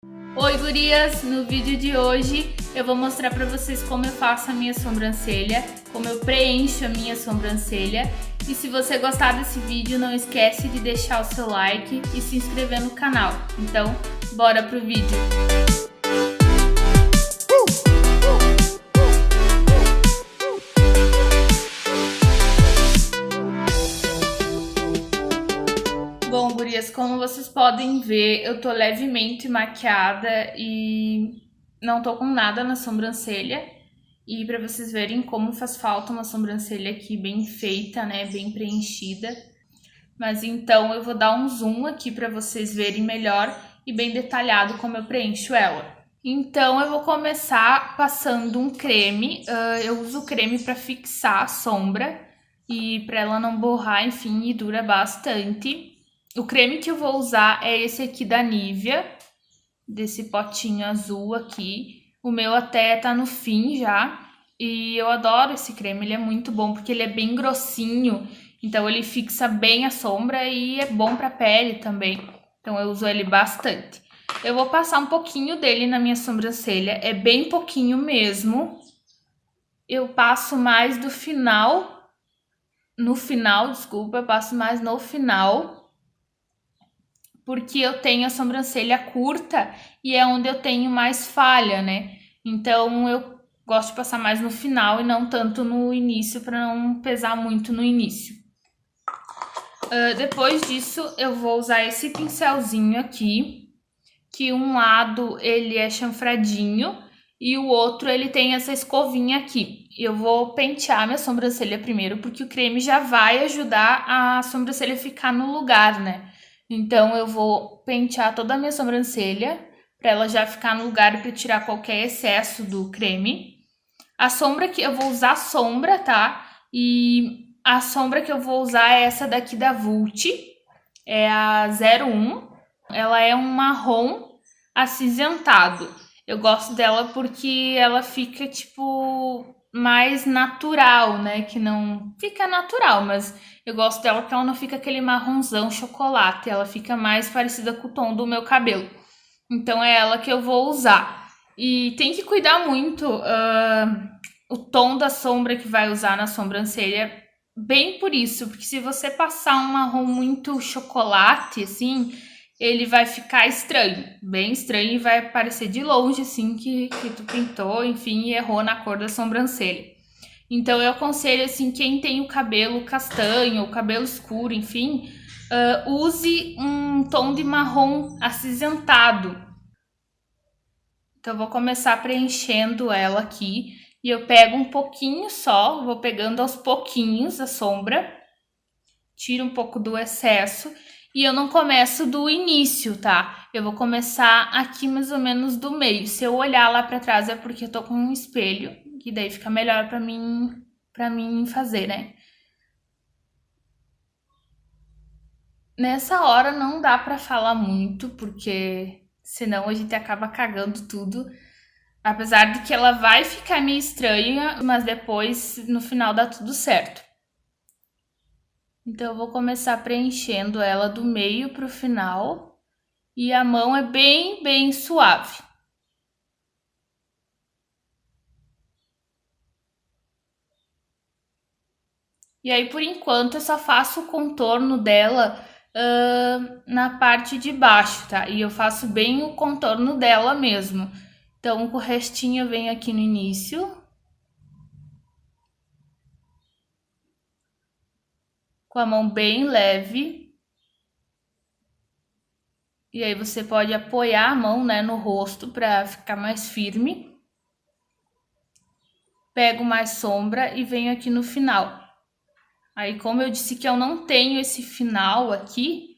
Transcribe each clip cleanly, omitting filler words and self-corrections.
Oi gurias, no vídeo de hoje eu vou mostrar pra vocês como eu faço a minha sobrancelha, como eu preencho a minha sobrancelha. E se você gostar desse vídeo, não esquece de deixar o seu like e se inscrever no canal. Então, bora pro vídeo! Bom, gurias, como vocês podem ver, eu tô levemente maquiada e não tô com nada na sobrancelha. E pra vocês verem como faz falta uma sobrancelha aqui bem feita, né, bem preenchida. Mas então eu vou dar um zoom aqui pra vocês verem melhor e bem detalhado como eu preencho ela. Então eu vou começar passando um creme, eu uso creme pra fixar a sombra e pra ela não borrar, enfim, e dura bastante. O creme que eu vou usar é esse aqui da Nivea, desse potinho azul aqui. O meu até tá no fim já. E eu adoro esse creme, ele é muito bom porque ele é bem grossinho. Então ele fixa bem a sombra e é bom pra pele também. Então eu uso ele bastante. Eu vou passar um pouquinho dele na minha sobrancelha, é bem pouquinho mesmo. Eu passo mais do final, desculpa, eu passo mais no final. Porque eu tenho a sobrancelha curta e é onde eu tenho mais falha, né? Então eu gosto de passar mais no final e não tanto no início, para não pesar muito no início. Depois disso eu vou usar esse pincelzinho aqui, que um lado ele é chanfradinho e o outro ele tem essa escovinha aqui. Eu vou pentear minha sobrancelha primeiro, porque o creme já vai ajudar a sobrancelha ficar no lugar, né? Então eu vou pentear toda a minha sobrancelha para ela já ficar no lugar para tirar qualquer excesso do creme. A sombra que eu vou usar sombra, tá? E a sombra que eu vou usar é essa daqui da Vult, é a 01. Ela é um marrom acinzentado. Eu gosto dela porque ela fica tipo mais natural, né? Que não fica natural, mas eu gosto dela porque ela não fica aquele marronzão chocolate, ela fica mais parecida com o tom do meu cabelo. Então é ela que eu vou usar. E tem que cuidar muito o tom da sombra que vai usar na sobrancelha, bem por isso, porque se você passar um marrom muito chocolate, assim, ele vai ficar estranho, bem estranho, e vai parecer de longe, assim, que tu pintou, enfim, e errou na cor da sobrancelha. Então eu aconselho, assim, quem tem o cabelo castanho, o cabelo escuro, enfim, use um tom de marrom acinzentado. Então eu vou começar preenchendo ela aqui, e eu pego um pouquinho só, vou pegando aos pouquinhos a sombra, tiro um pouco do excesso, e eu não começo do início, tá? Eu vou começar aqui mais ou menos do meio. Se eu olhar lá pra trás é porque eu tô com um espelho, que daí fica melhor pra mim fazer, né? Nessa hora não dá pra falar muito, porque senão a gente acaba cagando tudo. Apesar de que ela vai ficar meio estranha, mas depois, no final, dá tudo certo. Então eu vou começar preenchendo ela do meio pro final. E a mão é bem suave. E aí, por enquanto, eu só faço o contorno dela na parte de baixo, tá? E eu faço bem o contorno dela mesmo. Então, com o restinho eu venho aqui no início. Com a mão bem leve. E aí você pode apoiar a mão, né, no rosto para ficar mais firme. Pego mais sombra e venho aqui no final. Aí, como eu disse que eu não tenho esse final aqui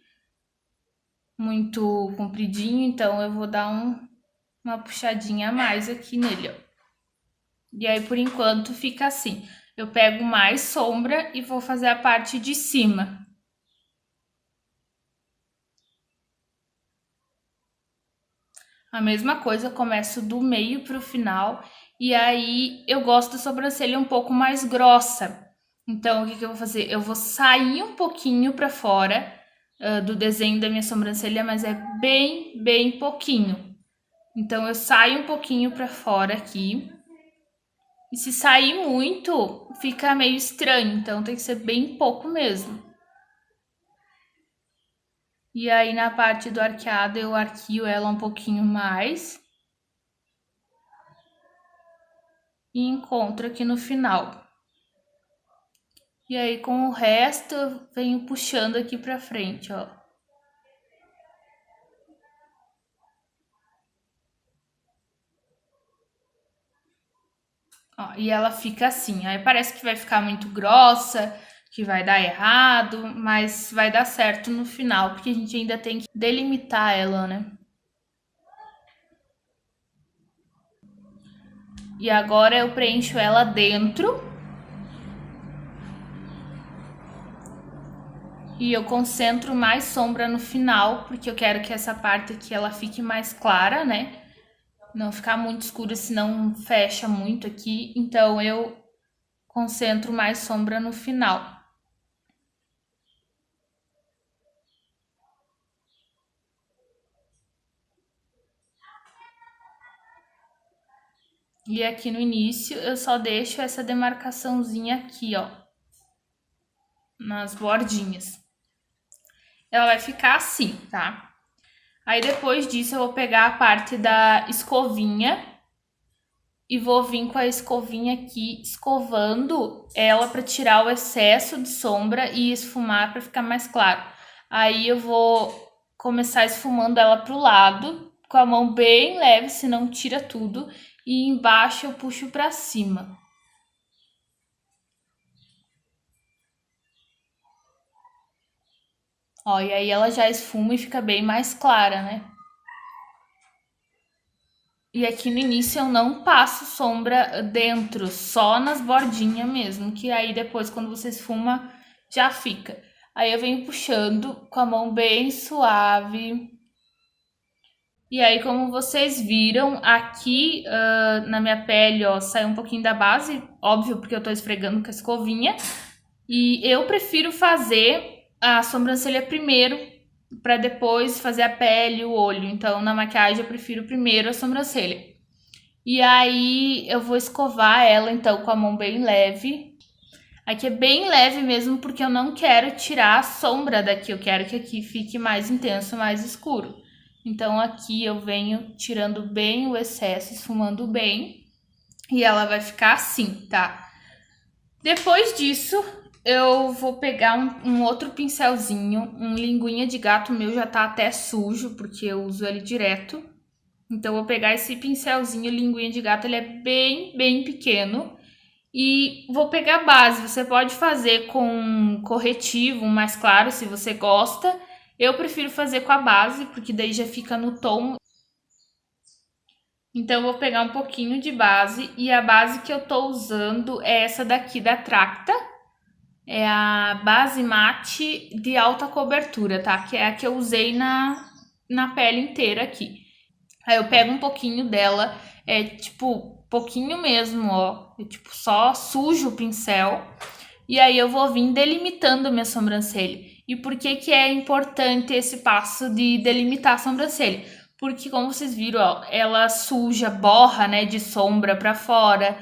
muito compridinho, então eu vou dar uma puxadinha a mais aqui nele, ó. E aí, por enquanto, fica assim. Eu pego mais sombra e vou fazer a parte de cima. A mesma coisa, eu começo do meio pro final. E aí, eu gosto da sobrancelha um pouco mais grossa. Então, o que eu vou fazer? Eu vou sair um pouquinho pra fora do desenho da minha sobrancelha, mas é bem pouquinho. Então, eu saio um pouquinho pra fora aqui. E se sair muito, fica meio estranho. Então, tem que ser bem pouco mesmo. E aí, na parte do arqueado, eu arqueio ela um pouquinho mais. E encontro aqui no final. E aí, com o resto, eu venho puxando aqui pra frente, ó. Ó, e ela fica assim. Aí parece que vai ficar muito grossa, que vai dar errado, mas vai dar certo no final, porque a gente ainda tem que delimitar ela, né? E agora eu preencho ela dentro. E eu concentro mais sombra no final, porque eu quero que essa parte aqui ela fique mais clara, né? Não ficar muito escura, senão fecha muito aqui. Então eu concentro mais sombra no final. E aqui no início eu só deixo essa demarcaçãozinha aqui, ó, nas bordinhas. Ela vai ficar assim, tá? Aí depois disso eu vou pegar a parte da escovinha e vou vir com a escovinha aqui escovando ela para tirar o excesso de sombra e esfumar para ficar mais claro. Aí eu vou começar esfumando ela pro lado, com a mão bem leve, senão tira tudo, e embaixo eu puxo para cima. Ó, e aí ela já esfuma e fica bem mais clara, né? E aqui no início eu não passo sombra dentro, só nas bordinhas mesmo, que aí depois quando você esfuma já fica. Aí eu venho puxando com a mão bem suave. E aí, como vocês viram, aqui na minha pele, ó, saiu um pouquinho da base, óbvio, porque eu tô esfregando com a escovinha. E eu prefiro fazer a sobrancelha primeiro, para depois fazer a pele e o olho. Então, na maquiagem, eu prefiro primeiro a sobrancelha. E aí, eu vou escovar ela, então, com a mão bem leve. Aqui é bem leve mesmo, porque eu não quero tirar a sombra daqui. Eu quero que aqui fique mais intenso, mais escuro. Então, aqui eu venho tirando bem o excesso, esfumando bem. E ela vai ficar assim, tá? Depois disso, eu vou pegar um outro pincelzinho, um linguinha de gato meu já tá até sujo, porque eu uso ele direto. Então, eu vou pegar esse pincelzinho, linguinha de gato, ele é bem pequeno. E vou pegar a base, você pode fazer com corretivo mais claro, se você gosta. Eu prefiro fazer com a base, porque daí já fica no tom. Então, eu vou pegar um pouquinho de base, e a base que eu tô usando é essa daqui da Tracta. É a base mate de alta cobertura, tá? Que é a que eu usei na pele inteira aqui. Aí eu pego um pouquinho dela, tipo, pouquinho mesmo, ó. Eu, tipo, só sujo o pincel. E aí eu vou vir delimitando minha sobrancelha. E por que que é importante esse passo de delimitar a sobrancelha? Porque, como vocês viram, ó, ela suja, borra, né, de sombra pra fora.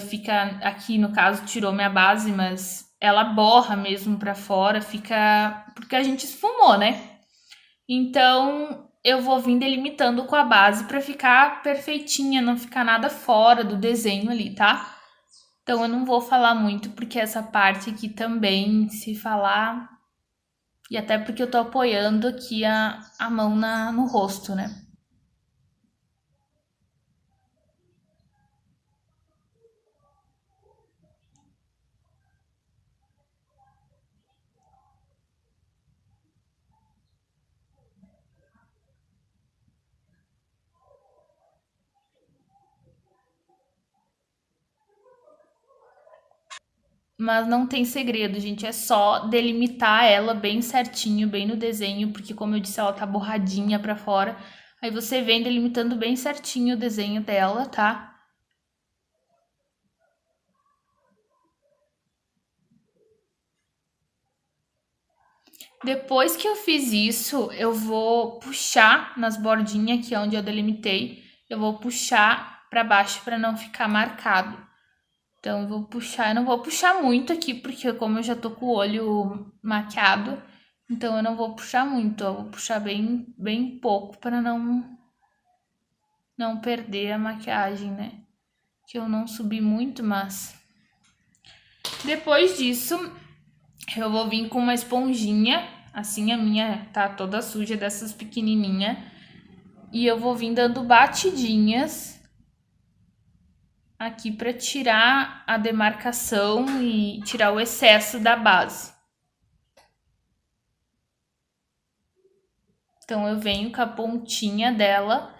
Fica aqui, no caso, tirou minha base, mas ela borra mesmo pra fora, fica... Porque a gente esfumou, né? Então, eu vou vir delimitando com a base pra ficar perfeitinha, não ficar nada fora do desenho ali, tá? Então, eu não vou falar muito, porque essa parte aqui também, se falar... E até porque eu tô apoiando aqui a mão no rosto, né? Mas não tem segredo, gente. É só delimitar ela bem certinho, bem no desenho, porque como eu disse, ela tá borradinha pra fora. Aí você vem delimitando bem certinho o desenho dela, tá? Depois que eu fiz isso, eu vou puxar nas bordinhas aqui onde eu delimitei. Eu vou puxar pra baixo pra não ficar marcado. Então, eu vou puxar. Eu não vou puxar muito aqui, porque como eu já tô com o olho maquiado, então eu não vou puxar muito. Eu vou puxar bem pouco pra não perder a maquiagem, né? Que eu não subi muito, mas... Depois disso, eu vou vir com uma esponjinha, assim a minha tá toda suja dessas pequenininha, e eu vou vir dando batidinhas aqui para tirar a demarcação e tirar o excesso da base. Então eu venho com a pontinha dela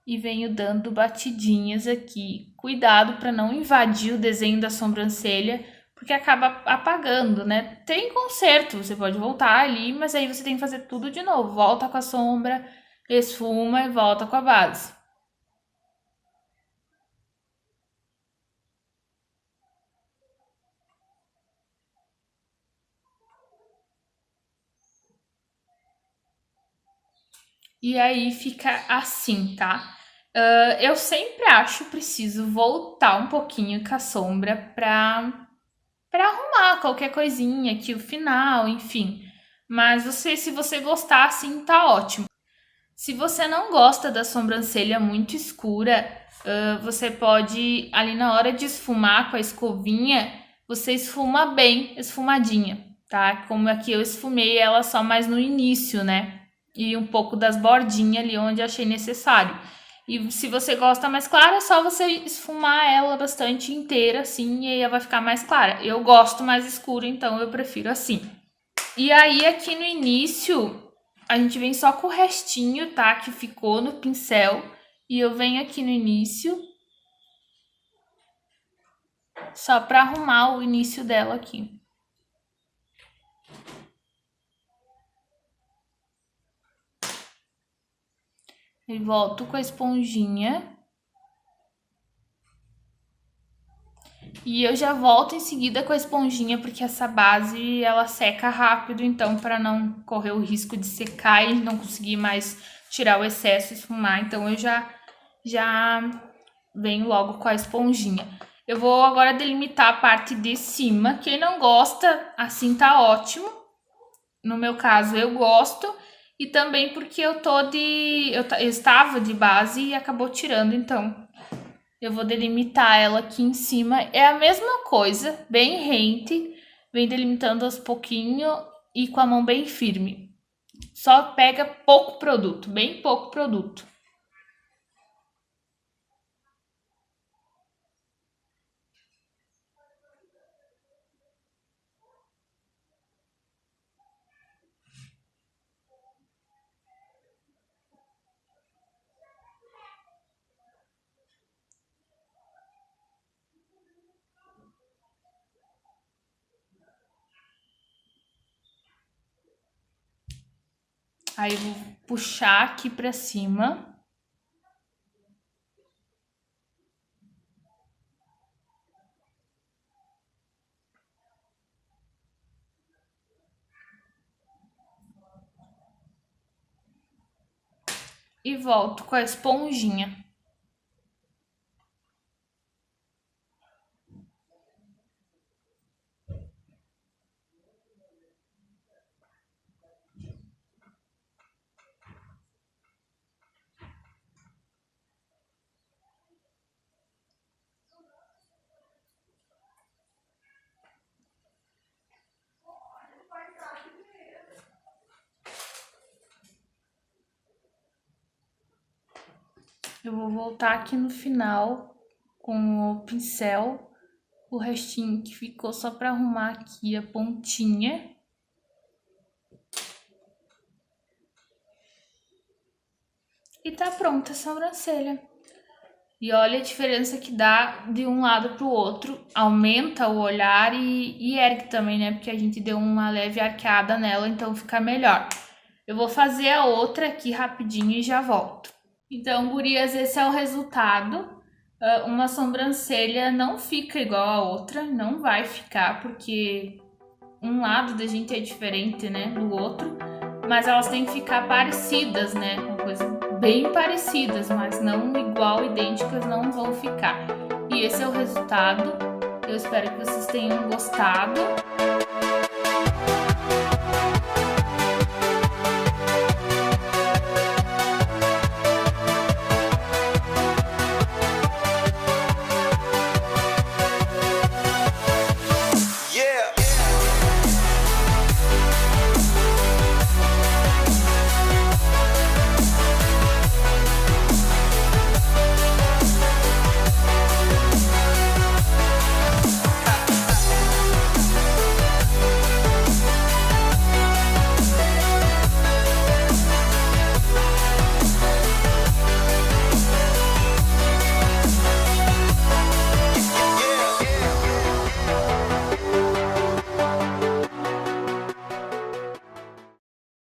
e venho dando batidinhas aqui. Cuidado para não invadir o desenho da sobrancelha, porque acaba apagando, né? Tem conserto, você pode voltar ali, mas aí você tem que fazer tudo de novo. Volta com a sombra, esfuma e volta com a base. E aí fica assim, tá? Eu sempre acho preciso voltar um pouquinho com a sombra pra arrumar qualquer coisinha aqui, o final, enfim. Mas se você gostar, assim, tá ótimo. Se você não gosta da sobrancelha muito escura, você pode, ali na hora de esfumar com a escovinha, você esfuma bem esfumadinha, tá? Como aqui eu esfumei ela só mais no início, né? E um pouco das bordinhas ali onde achei necessário. E se você gosta mais clara, é só você esfumar ela bastante inteira, assim, e aí ela vai ficar mais clara. Eu gosto mais escura, então eu prefiro assim. E aí, aqui no início, a gente vem só com o restinho, tá? Que ficou no pincel. E eu venho aqui no início, só pra arrumar o início dela aqui. E volto com a esponjinha. E eu já volto em seguida com a esponjinha, porque essa base, ela seca rápido. Então, para não correr o risco de secar e não conseguir mais tirar o excesso e esfumar. Então, eu já venho logo com a esponjinha. Eu vou agora delimitar a parte de cima. Quem não gosta, assim tá ótimo. No meu caso, eu gosto. E também porque eu estava de base e acabou tirando, então eu vou delimitar ela aqui em cima. É a mesma coisa, bem rente. Vem delimitando aos pouquinho e com a mão bem firme. Só pega pouco produto, bem pouco produto. Aí eu vou puxar aqui pra cima. E volto com a esponjinha. Eu vou voltar aqui no final com o pincel, o restinho que ficou só para arrumar aqui a pontinha. E tá pronta a sobrancelha. E olha a diferença que dá de um lado pro outro. Aumenta o olhar e ergue também, né? Porque a gente deu uma leve arqueada nela, então fica melhor. Eu vou fazer a outra aqui rapidinho e já volto. Então, gurias, esse é o resultado. Uma sobrancelha não fica igual a outra, não vai ficar, porque um lado da gente é diferente, né, do outro, mas elas têm que ficar parecidas, né, uma coisa bem parecidas, mas não igual, idênticas não vão ficar. E esse é o resultado. Eu espero que vocês tenham gostado.